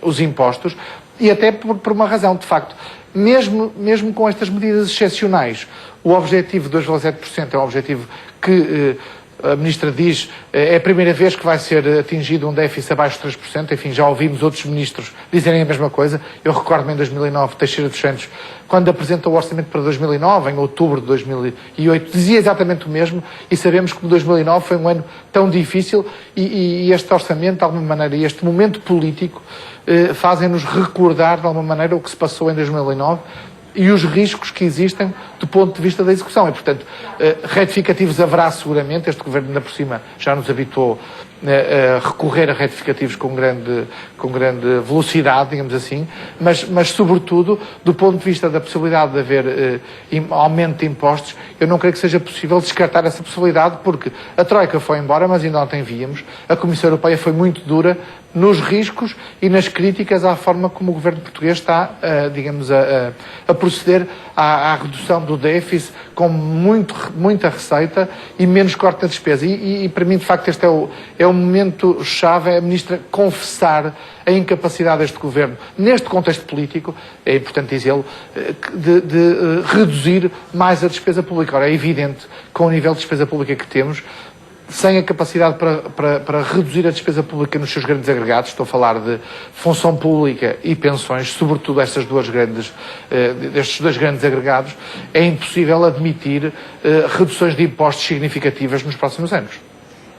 os impostos e até por uma razão, de facto, mesmo com estas medidas excepcionais, o objetivo de 2,7% é um objetivo que a Ministra diz é a primeira vez que vai ser atingido um déficit abaixo de 3%, enfim, já ouvimos outros ministros dizerem a mesma coisa. Eu recordo-me em 2009, Teixeira dos Santos, quando apresentou o orçamento para 2009, em outubro de 2008, dizia exatamente o mesmo e sabemos que 2009 foi um ano tão difícil e este orçamento, de alguma maneira, e este momento político fazem-nos recordar, de alguma maneira, o que se passou em 2009 e os riscos que existem do ponto de vista da execução. E, portanto, retificativos haverá seguramente. Este Governo, ainda por cima, já nos habituou a recorrer a retificativos com grande velocidade, digamos assim, mas sobretudo, do ponto de vista da possibilidade de haver aumento de impostos, eu não creio que seja possível descartar essa possibilidade, porque a Troika foi embora, mas ainda ontem víamos, a Comissão Europeia foi muito dura nos riscos e nas críticas à forma como o Governo português está, digamos, a proceder à redução do déficit com muita receita e menos corte na despesa. E para mim, de facto, este é o momento-chave, é a Ministra confessar a incapacidade deste Governo, neste contexto político, é importante dizê-lo, de reduzir mais a despesa pública. Ora, é evidente, com o nível de despesa pública que temos, sem a capacidade para reduzir a despesa pública nos seus grandes agregados, estou a falar de função pública e pensões, sobretudo destes dois grandes agregados, é impossível admitir reduções de impostos significativas nos próximos anos.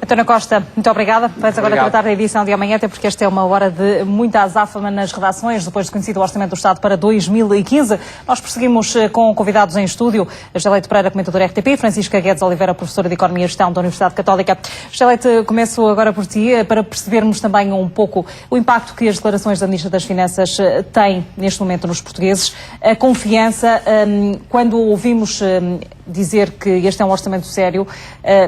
António Costa, muito obrigada. Vais agora tratar da edição de amanhã, até porque esta é uma hora de muita azáfama nas redações, depois de conhecido o Orçamento do Estado para 2015. Nós prosseguimos com convidados em estúdio. Geleite Pereira, comentador RTP, Francisca Guedes Oliveira, professora de Economia e Gestão da Universidade Católica. Geleite, começo agora por ti, para percebermos também um pouco o impacto que as declarações da Ministra das Finanças têm neste momento nos portugueses. A confiança, quando ouvimos dizer que este é um orçamento sério,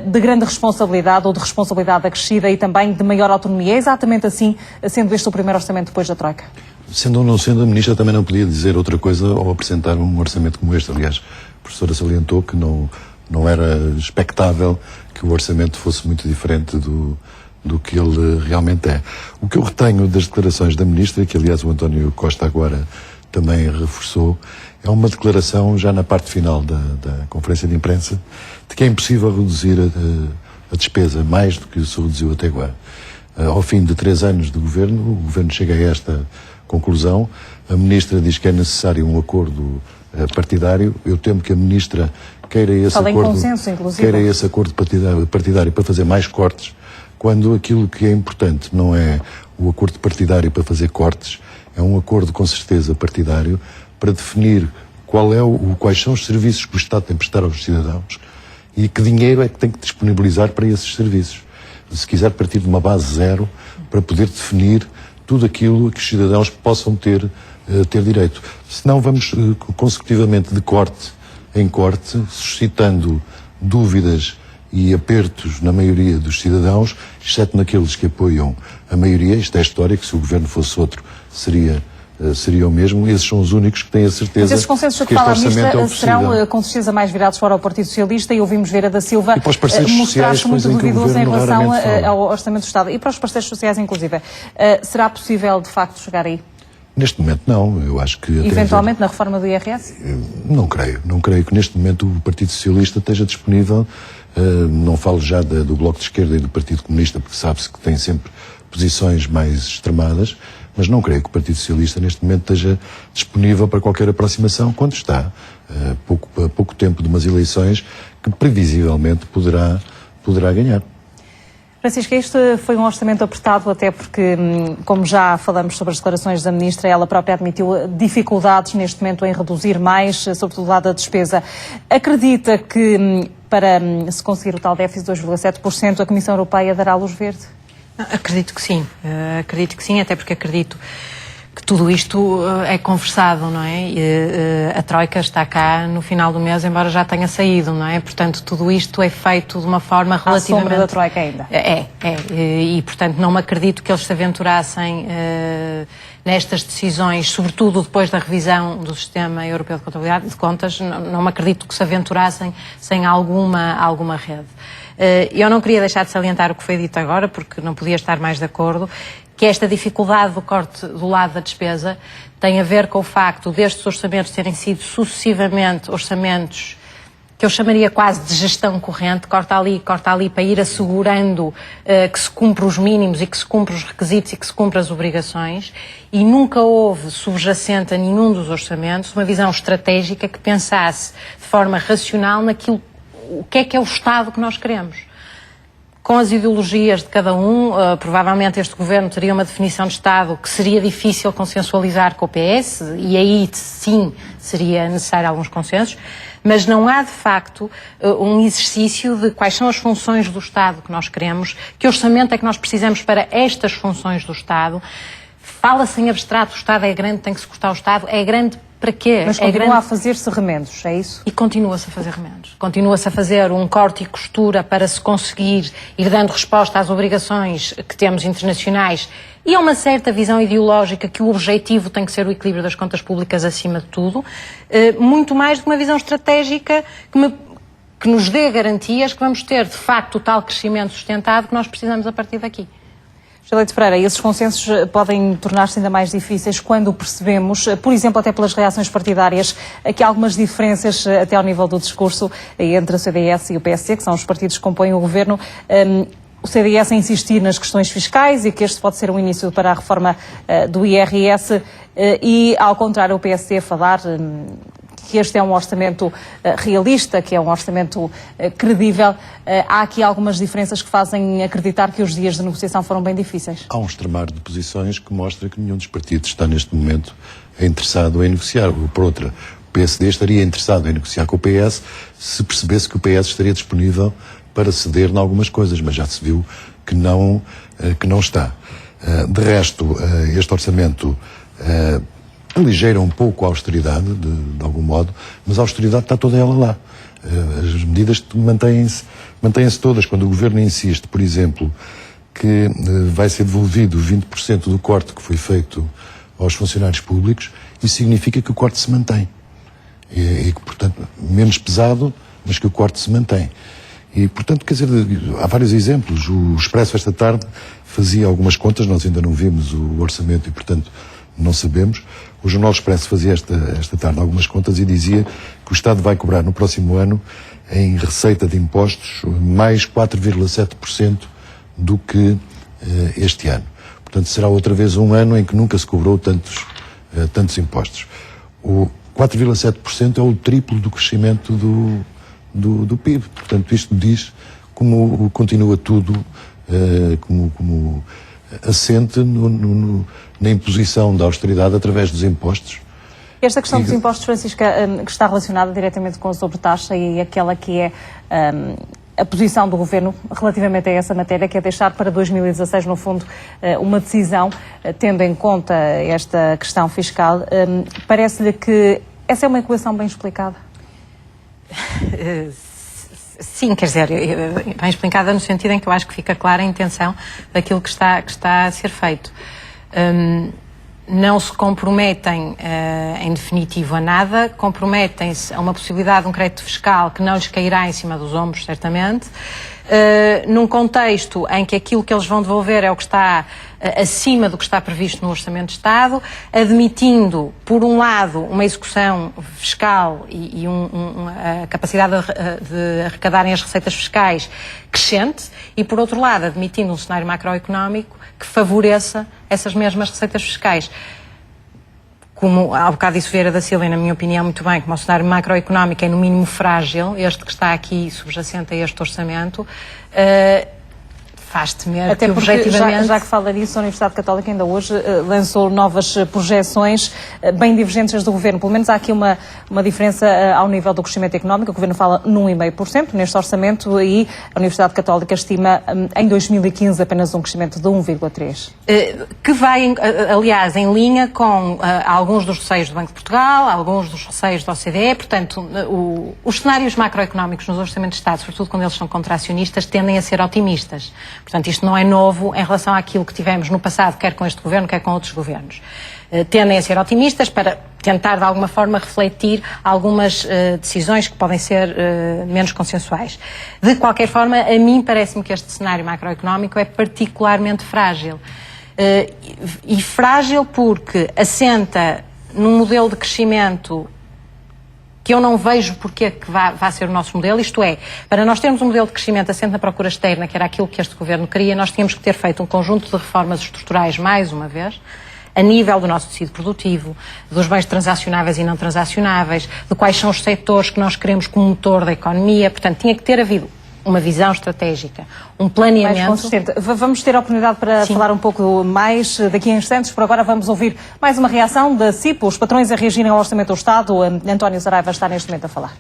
de grande responsabilidade ou de responsabilidade acrescida e também de maior autonomia. É exatamente assim, sendo este o primeiro orçamento depois da Troika? Sendo ou não sendo, a Ministra também não podia dizer outra coisa ao apresentar um orçamento como este. Aliás, a professora salientou que não era expectável que o orçamento fosse muito diferente do que ele realmente é. O que eu retenho das declarações da Ministra, que aliás o António Costa agora também reforçou, é uma declaração já na parte final da conferência de imprensa de que é impossível reduzir a despesa mais do que se reduziu até agora. Ao fim de 3 anos de governo, o governo chega a esta conclusão. A Ministra diz que é necessário um acordo partidário. Eu temo que a Ministra queira esse acordo partidário para fazer mais cortes, quando aquilo que é importante não é o acordo partidário para fazer cortes, é um acordo com certeza partidário para definir quais são os serviços que o Estado tem que prestar aos cidadãos e que dinheiro é que tem que disponibilizar para esses serviços. Se quiser partir de uma base zero para poder definir tudo aquilo que os cidadãos possam ter direito. Senão vamos consecutivamente de corte em corte, suscitando dúvidas e apertos na maioria dos cidadãos, exceto naqueles que apoiam a maioria. Isto é história, que se o governo fosse outro seria o mesmo. Esses são os únicos que têm a certeza. Mas esses consensos que fala a Ministra serão com certeza mais virados para o Partido Socialista, e ouvimos Vieira da Silva mostrar-se muito duvidoso em relação ao Orçamento do Estado e para os parceiros sociais inclusive. Será possível de facto chegar aí? Neste momento não, eu acho que... Eventualmente na reforma do IRS? Não creio que neste momento o Partido Socialista esteja disponível, não falo já do Bloco de Esquerda e do Partido Comunista, porque sabe-se que tem sempre posições mais extremadas, mas não creio que o Partido Socialista neste momento esteja disponível para qualquer aproximação, quando está a pouco tempo de umas eleições que previsivelmente poderá ganhar. Francisca, este foi um orçamento apertado, até porque, como já falamos sobre as declarações da Ministra, ela própria admitiu dificuldades neste momento em reduzir mais, sobretudo lá da despesa. Acredita que para se conseguir o tal déficit de 2,7%, a Comissão Europeia dará luz verde? Acredito que sim, até porque acredito que tudo isto é conversado, não é? A Troika está cá no final do mês, embora já tenha saído, não é? Portanto, tudo isto é feito de uma forma relativamente... À sombra da Troika ainda. E portanto não me acredito que eles se aventurassem nestas decisões, sobretudo depois da revisão do Sistema Europeu de Contabilidade de Contas, não me acredito que se aventurassem sem alguma rede. Eu não queria deixar de salientar o que foi dito agora, porque não podia estar mais de acordo, que esta dificuldade do corte do lado da despesa tem a ver com o facto destes orçamentos terem sido sucessivamente orçamentos que eu chamaria quase de gestão corrente, corta ali, para ir assegurando que se cumpram os mínimos e que se cumpram os requisitos e que se cumpram as obrigações, e nunca houve subjacente a nenhum dos orçamentos uma visão estratégica que pensasse de forma racional naquilo, o que é o Estado que nós queremos. Com as ideologias de cada um, provavelmente este governo teria uma definição de Estado que seria difícil consensualizar com o PS, e aí sim seria necessário alguns consensos, mas não há de facto um exercício de quais são as funções do Estado que nós queremos, que orçamento é que nós precisamos para estas funções do Estado. Fala-se em abstrato, o Estado é grande, tem que se cortar o Estado, é grande para quê? Mas continua a fazer-se remendos, é isso? E continua-se a fazer remendos. Continua-se a fazer um corte e costura para se conseguir ir dando resposta às obrigações que temos internacionais e a uma certa visão ideológica que o objetivo tem que ser o equilíbrio das contas públicas acima de tudo, muito mais do que uma visão estratégica que nos dê garantias que vamos ter, de facto, o tal crescimento sustentado que nós precisamos a partir daqui. Leite Pereira, esses consensos podem tornar-se ainda mais difíceis quando percebemos, por exemplo, até pelas reações partidárias, que há algumas diferenças até ao nível do discurso entre a CDS e o PSD, que são os partidos que compõem o governo. O CDS a insistir nas questões fiscais e que este pode ser um início para a reforma do IRS e, ao contrário, o PSD a falar que este é um orçamento realista, que é um orçamento credível. Há aqui algumas diferenças que fazem acreditar que os dias de negociação foram bem difíceis. Há um extremar de posições que mostra que nenhum dos partidos está neste momento interessado em negociar. Por outra, o PSD estaria interessado em negociar com o PS se percebesse que o PS estaria disponível para ceder em algumas coisas, mas já se viu que não está. De resto, este orçamento aligeira um pouco a austeridade, de algum modo, mas a austeridade está toda ela lá. As medidas mantêm-se todas. Quando o Governo insiste, por exemplo, que vai ser devolvido 20% do corte que foi feito aos funcionários públicos, isso significa que o corte se mantém. E que, portanto, menos pesado, mas que o corte se mantém. E, portanto, quer dizer, há vários exemplos. O Expresso esta tarde fazia algumas contas, nós ainda não vimos o orçamento e, portanto, não sabemos. O Jornal Expresso fazia esta tarde algumas contas e dizia que o Estado vai cobrar no próximo ano, em receita de impostos, mais 4,7% do que este ano. Portanto, será outra vez um ano em que nunca se cobrou tantos impostos. O 4,7% é o triplo do crescimento do PIB. Portanto, isto diz como continua tudo como assente na imposição da austeridade através dos impostos. Esta questão dos impostos, Francisca, que está relacionada diretamente com a sobretaxa e aquela que é a posição do Governo relativamente a essa matéria, que é deixar para 2016, no fundo, uma decisão, tendo em conta esta questão fiscal. Parece-lhe que essa é uma equação bem explicada? Sim, quer dizer, bem explicada no sentido em que eu acho que fica clara a intenção daquilo que está a ser feito. Não se comprometem, em definitivo, a nada, comprometem-se a uma possibilidade de um crédito fiscal que não lhes cairá em cima dos ombros, certamente, num contexto em que aquilo que eles vão devolver é o que está acima do que está previsto no Orçamento de Estado, admitindo, por um lado, uma execução fiscal e a capacidade de arrecadarem as receitas fiscais crescente, e, por outro lado, admitindo um cenário macroeconómico que favoreça essas mesmas receitas fiscais. Como há bocado disse Vieira da Silva, e na minha opinião muito bem, como o cenário macroeconómico é no mínimo frágil, este que está aqui subjacente a este orçamento, faz temer até que porque, objetivamente... já que fala disso, a Universidade Católica ainda hoje lançou novas projeções bem divergentes das do Governo. Pelo menos há aqui uma diferença ao nível do crescimento económico. O Governo fala num 5% neste orçamento e a Universidade Católica estima em 2015 apenas um crescimento de 1,3%. Que vai, aliás, em linha com alguns dos receios do Banco de Portugal, alguns dos receios da OCDE. Portanto, os cenários macroeconómicos nos orçamentos de Estado, sobretudo quando eles são contracionistas, tendem a ser otimistas. Portanto, isto não é novo em relação àquilo que tivemos no passado, quer com este Governo, quer com outros governos. Tendem a ser otimistas para tentar, de alguma forma, refletir algumas decisões que podem ser menos consensuais. De qualquer forma, a mim parece-me que este cenário macroeconómico é particularmente frágil. E frágil porque assenta num modelo de crescimento que eu não vejo porque que vá ser o nosso modelo, isto é, para nós termos um modelo de crescimento assente na procura externa, que era aquilo que este Governo queria, nós tínhamos que ter feito um conjunto de reformas estruturais, mais uma vez, a nível do nosso tecido produtivo, dos bens transacionáveis e não transacionáveis, de quais são os setores que nós queremos como motor da economia. Portanto, tinha que ter havido uma visão estratégica, um planeamento... Mais consistente. Vamos ter a oportunidade para falar um pouco mais daqui a instantes. Por agora vamos ouvir mais uma reação da CIP. Os patrões a reagirem ao Orçamento do Estado. António Saraiva está neste momento a falar.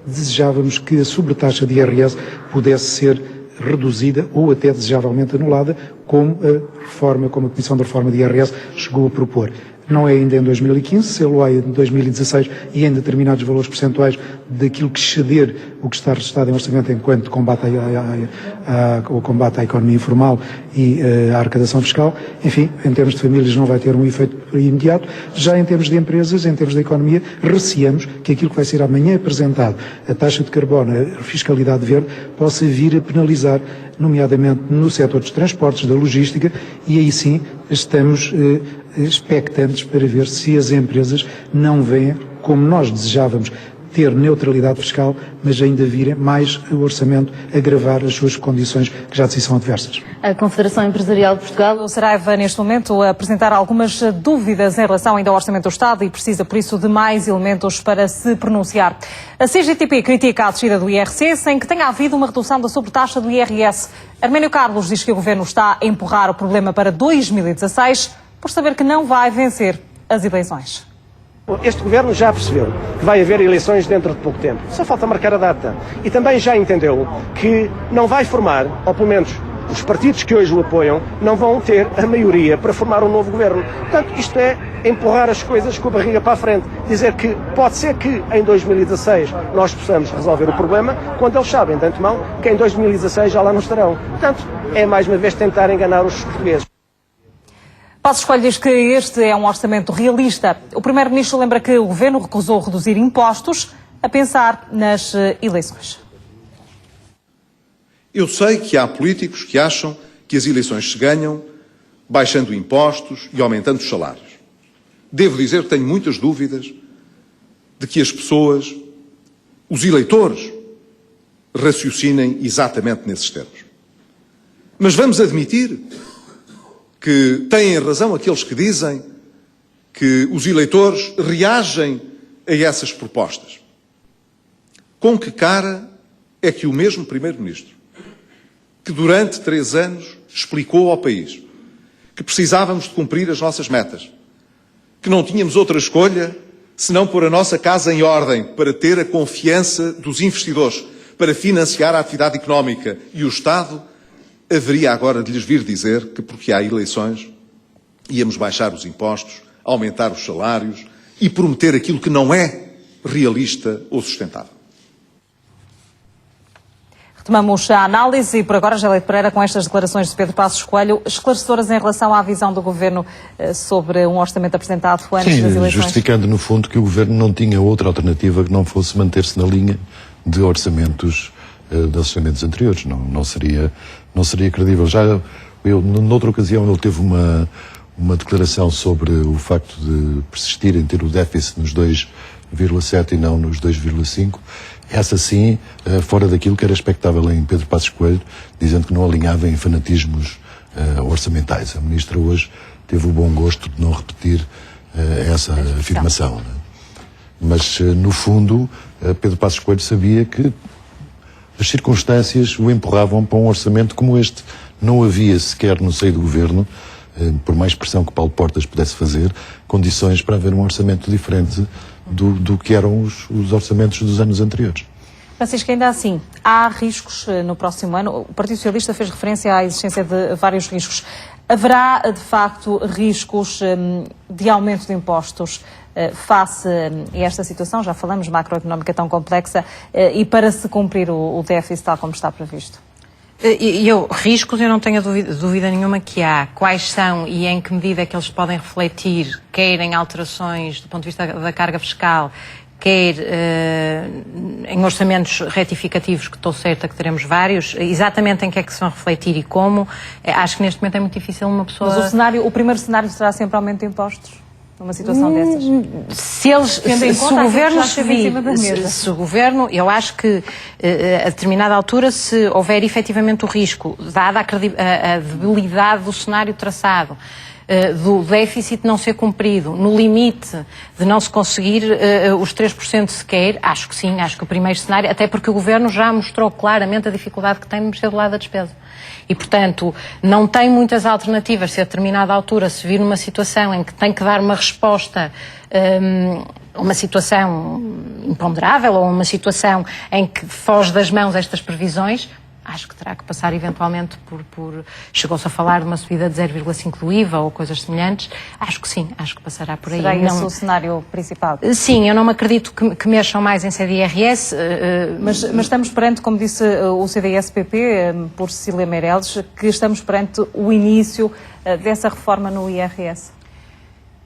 Desejávamos que a sobretaxa de IRS pudesse ser reduzida ou até desejavelmente anulada, como a Comissão de Reforma de IRS chegou a propor. Não é ainda em 2015, sê-lo-á em 2016 e em determinados valores percentuais daquilo que exceder o que está registado em orçamento enquanto combate o combate à economia informal e à arrecadação fiscal. Enfim, em termos de famílias não vai ter um efeito imediato. Já em termos de empresas, em termos da economia, receamos que aquilo que vai ser amanhã apresentado, a taxa de carbono, a fiscalidade verde, possa vir a penalizar, nomeadamente no setor dos transportes, da logística, e aí sim estamos expectantes para ver se as empresas não veem, como nós desejávamos, ter neutralidade fiscal, mas ainda virem mais o orçamento agravar as suas condições que já de si são adversas. A Confederação Empresarial de Portugal, o Saraiva, neste momento, a apresentar algumas dúvidas em relação ainda ao Orçamento do Estado e precisa, por isso, de mais elementos para se pronunciar. A CGTP critica a descida do IRC sem que tenha havido uma redução da sobretaxa do IRS. Arménio Carlos diz que o Governo está a empurrar o problema para 2016 por saber que não vai vencer as eleições. Este Governo já percebeu que vai haver eleições dentro de pouco tempo. Só falta marcar a data. E também já entendeu que não vai formar, ou pelo menos os partidos que hoje o apoiam não vão ter a maioria para formar um novo governo. Portanto, isto é empurrar as coisas com a barriga para a frente. Dizer que pode ser que em 2016 nós possamos resolver o problema, quando eles sabem de antemão que em 2016 já lá não estarão. Portanto, é mais uma vez tentar enganar os portugueses. Passos Coelho diz que este é um orçamento realista. O Primeiro-Ministro lembra que o Governo recusou reduzir impostos a pensar nas eleições. Eu sei que há políticos que acham que as eleições se ganham baixando impostos e aumentando os salários. Devo dizer que tenho muitas dúvidas de que as pessoas, os eleitores, raciocinem exatamente nesses termos. Mas vamos admitir que têm razão aqueles que dizem que os eleitores reagem a essas propostas. Com que cara é que o mesmo Primeiro-Ministro, que durante 3 anos explicou ao país que precisávamos de cumprir as nossas metas, que não tínhamos outra escolha senão pôr a nossa casa em ordem para ter a confiança dos investidores, para financiar a atividade económica e o Estado, haveria agora de lhes vir dizer que, porque há eleições, íamos baixar os impostos, aumentar os salários e prometer aquilo que não é realista ou sustentável. Retomamos a análise e por agora Gélia Pereira com estas declarações de Pedro Passos Coelho, esclarecedoras em relação à visão do Governo sobre um orçamento apresentado antes das eleições. Justificando no fundo que o Governo não tinha outra alternativa que não fosse manter-se na linha de orçamentos anteriores. Não seria credível. Já noutra ocasião, ele teve uma declaração sobre o facto de persistir em ter o déficit nos 2,7 e não nos 2,5. Essa sim, fora daquilo que era expectável em Pedro Passos Coelho, dizendo que não alinhava em fanatismos orçamentais. A Ministra hoje teve o bom gosto de não repetir essa afirmação. Né? Mas, no fundo, Pedro Passos Coelho sabia que as circunstâncias o empurravam para um orçamento como este. Não havia sequer no seio do Governo, por mais pressão que Paulo Portas pudesse fazer, condições para haver um orçamento diferente do que eram os orçamentos dos anos anteriores. Francisco, ainda assim, há riscos no próximo ano. O Partido Socialista fez referência à existência de vários riscos. Haverá, de facto, riscos de aumento de impostos face a esta situação? Já falamos, macroeconómica tão complexa, e para se cumprir o déficit tal como está previsto? Riscos eu não tenho dúvida nenhuma que há. Quais são e em que medida é que eles podem refletir, quer em alterações do ponto de vista da carga fiscal, quer em orçamentos retificativos, que estou certa que teremos vários, exatamente em que é que se vão refletir e como, acho que neste momento é muito difícil uma pessoa... Mas o primeiro cenário será sempre aumento de impostos? Numa situação dessas? Se o Governo, eu acho que a determinada altura, se houver efetivamente o risco, dada a debilidade do cenário traçado, do déficit não ser cumprido, no limite de não se conseguir os 3% sequer, acho que sim, acho que o primeiro cenário, até porque o Governo já mostrou claramente a dificuldade que tem de mexer do lado da despesa. E, portanto, não tem muitas alternativas se a determinada altura se vir numa situação em que tem que dar uma resposta a uma situação imponderável ou uma situação em que foge das mãos estas previsões. Acho que terá que passar eventualmente por... Chegou-se a falar de uma subida de 0,5 do IVA ou coisas semelhantes. Acho que sim, acho que passará por aí. Será esse o cenário principal? Sim, eu não me acredito que mexam mais em CDIRS. Mas estamos perante, como disse o CDS-PP, por Cecília Meirelles, que estamos perante o início dessa reforma no IRS.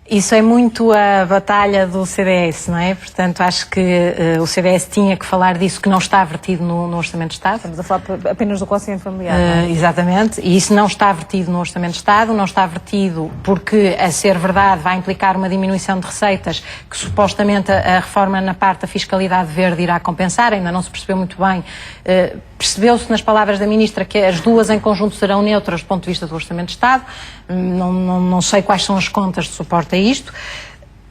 Isso é muito a batalha do CDS, não é? Portanto, acho que o CDS tinha que falar disso que não está vertido no Orçamento de Estado. Estamos a falar apenas do quociente familiar, não é? Exatamente. E isso não está vertido no Orçamento de Estado, não está vertido porque, a ser verdade, vai implicar uma diminuição de receitas que supostamente a reforma na parte da fiscalidade verde irá compensar. Ainda não se percebeu muito bem. Percebeu-se nas palavras da Ministra que as duas em conjunto serão neutras do ponto de vista do Orçamento de Estado. Não sei quais são as contas de suporte a isto.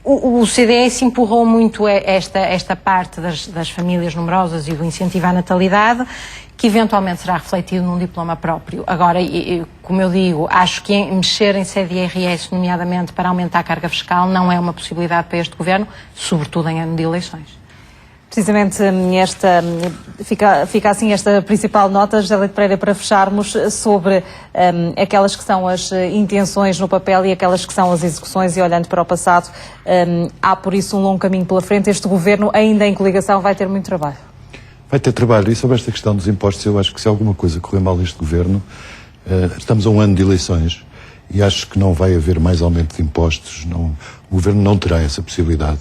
O CDS empurrou muito esta parte das famílias numerosas e do incentivo à natalidade, que eventualmente será refletido num diploma próprio. Agora, como eu digo, acho que mexer em CDIRS, nomeadamente para aumentar a carga fiscal, não é uma possibilidade para este Governo, sobretudo em ano de eleições. Precisamente fica assim esta principal nota, José Leite Pereira, para fecharmos, sobre aquelas que são as intenções no papel e aquelas que são as execuções, e olhando para o passado, há por isso um longo caminho pela frente. Este governo, ainda em coligação, vai ter muito trabalho. Vai ter trabalho. E sobre esta questão dos impostos, eu acho que se alguma coisa correr mal neste governo, estamos a um ano de eleições e acho que não vai haver mais aumento de impostos. Não, o governo não terá essa possibilidade,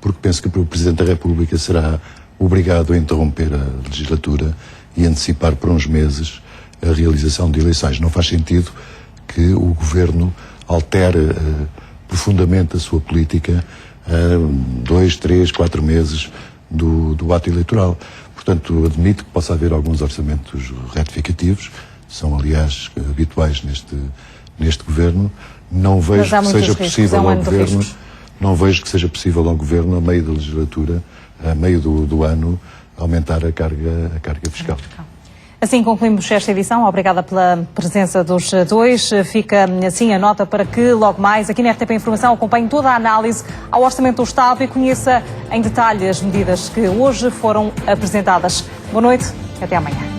porque penso que o Presidente da República será obrigado a interromper a legislatura e antecipar por uns meses a realização de eleições. Não faz sentido que o governo altere profundamente a sua política 2, 3, 4 meses do ato eleitoral. Portanto, admito que possa haver alguns orçamentos retificativos, são aliás habituais neste governo. Não vejo que seja possível ao governo. Não vejo que seja possível ao Governo, a meio da legislatura, a meio do ano, aumentar a carga fiscal. Assim concluímos esta edição. Obrigada pela presença dos dois. Fica assim a nota para que logo mais, aqui na RTP Informação, acompanhe toda a análise ao Orçamento do Estado e conheça em detalhe as medidas que hoje foram apresentadas. Boa noite, até amanhã.